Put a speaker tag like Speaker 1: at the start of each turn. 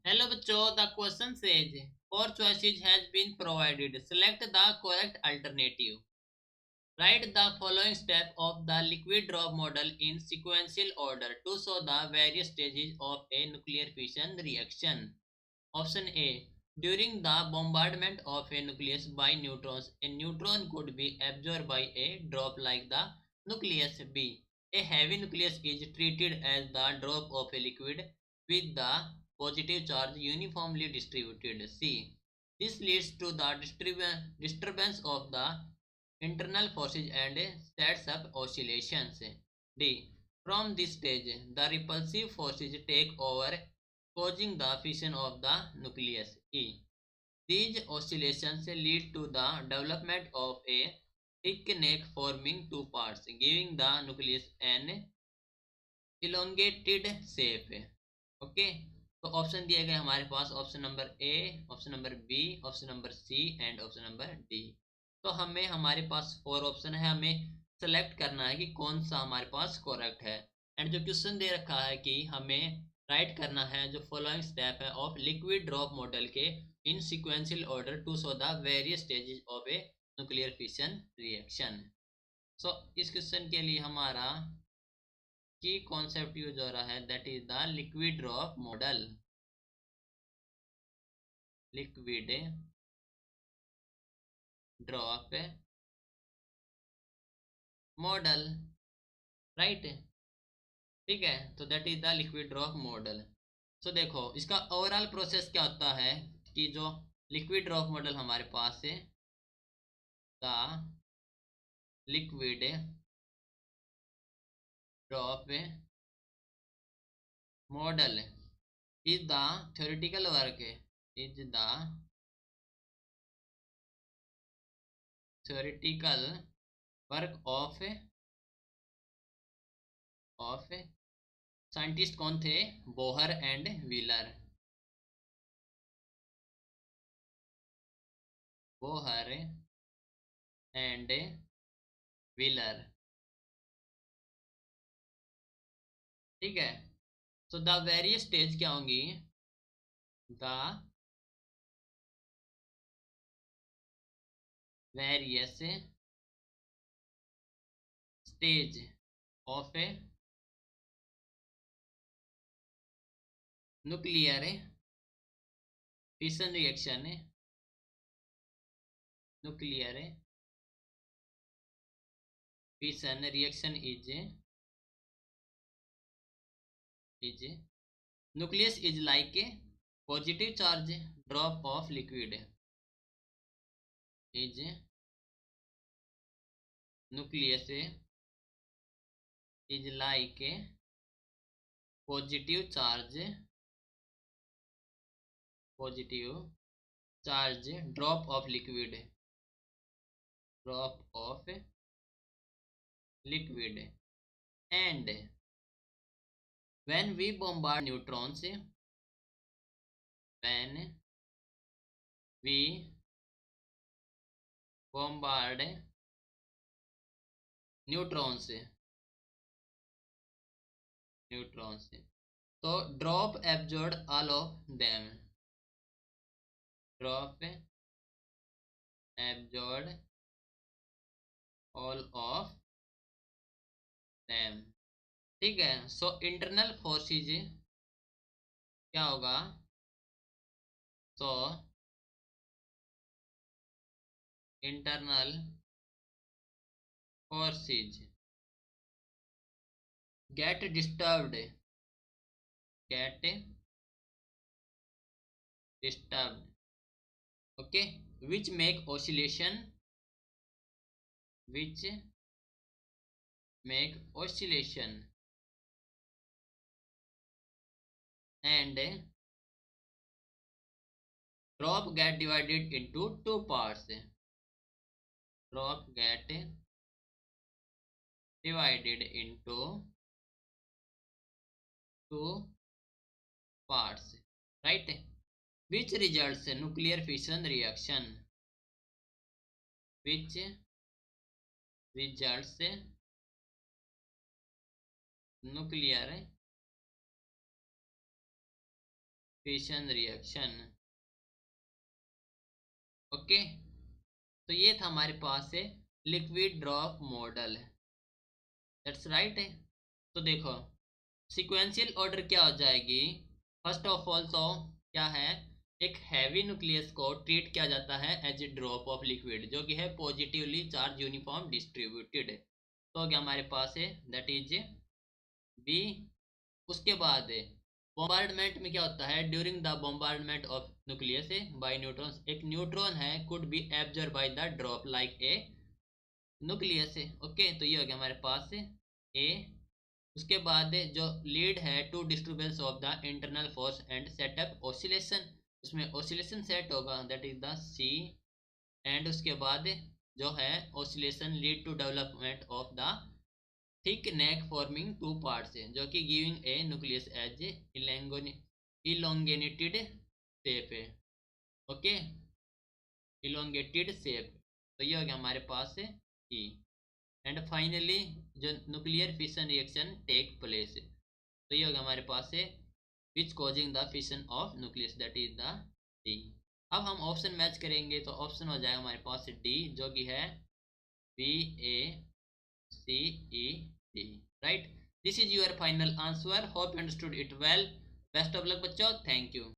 Speaker 1: Hello बच्चों, the question says four choices has been provided. Select the correct alternative. Write the following step of the liquid drop model in sequential order to show the various stages of a nuclear fission reaction. Option A. During the bombardment of a nucleus by neutrons, a neutron could be absorbed by a drop like the nucleus. B. A heavy nucleus is treated as the drop of a liquid with the positive charge uniformly distributed. C. This leads to the disturbance of the internal forces and sets up oscillations. D. From this stage, the repulsive forces take over, causing the fission of the nucleus. E. These oscillations lead to the development of a thick neck forming two parts, giving the nucleus an elongated shape. Okay, तो option दिए गए हमारे पास option number A, option number B, option number C and option number D. तो हमें हमारे पास four option है, हमें सेलेक्ट करना है कि कौन सा हमारे पास करेक्ट है। एंड जो क्वेश्चन दे रखा है कि हमें राइट करना है जो फॉलोइंग स्टेप है ऑफ लिक्विड ड्रॉप मॉडल के in sequential order to show the various stages of a nuclear fission reaction. So इस क्वेश्चन के लिए हमारा की कॉन्सेप्ट यूज हो रहा है, that is the liquid drop model. Liquid drop model, right. ठीक है, तो that is the liquid drop model. So देखो इसका ओवरऑल प्रोसेस क्या होता है कि जो लिक्विड ड्रॉप मॉडल हमारे पास है, the liquid drop model is the theoretical work, is the theoretical work of scientist कौन थे, Bohr and wheeler. Bohr and wheeler, ठीक है। तो द वेरियस स्टेज क्या होंगी, the various stage of a nuclear fission reaction, nuclear fission reaction is nucleus is like a positive charge drop of liquid, is nucleus is like a positive charge, positive charge drop of liquid, drop of liquid, and when we bombard neutrons, when we bombard neutrons, neutrons, so drop absorbed all of them, drop absorbed all of them, ठीक है। सो internal forces क्या होगा, so internal forces get disturbed, get disturbed, okay, which make oscillation, which make oscillation and drop get divided into two parts, drop get divided into two parts, right, which results nuclear fission reaction, which results nuclear fission reaction. Okay, तो ये था हमारे पास से liquid drop model. That's right है। तो देखो sequential order क्या हो जाएगी। फर्स्ट ऑफ ऑल तो क्या है, एक हैवी न्यूक्लियस को ट्रीट किया जाता है as a drop of liquid जो कि है पॉजिटिवली चार्ज यूनिफॉर्म डिस्ट्रीब्यूटेड। तो क्या हमारे पास है, दैट इज बी। उसके बाद बॉम्बार्डमेंट में क्या होता है, during the bombardment of nucleus bye neutrons, एक न्यूट्रॉन है could be absorb by the drop like a nucleus है। ओके, तो ये हो गया हमारे पास ए। उसके बाद जो लीड है to disturbance of the internal force and setup oscillation, उसमें ऑसिलेशन सेट होगा, that is the C. And उसके बाद जो है oscillation lead to development of the thick neck forming two parts है जो कि giving a nucleus as elongated shape है। Okay, elongated shape. तो ये हो गया हमारे पास है ई। एंड फाइनली जो nuclear fission reaction take place, तो ये हो गया हमारे पास है which causing the fission of nucleus, that is the D. अब हम ऑप्शन मैच करेंगे तो ऑप्शन हो जाएगा हमारे पास डी जो कि है B A C E D. Right, this is your final answer. Hope you understood it well. Best of luck बच्चों, थैंक यू।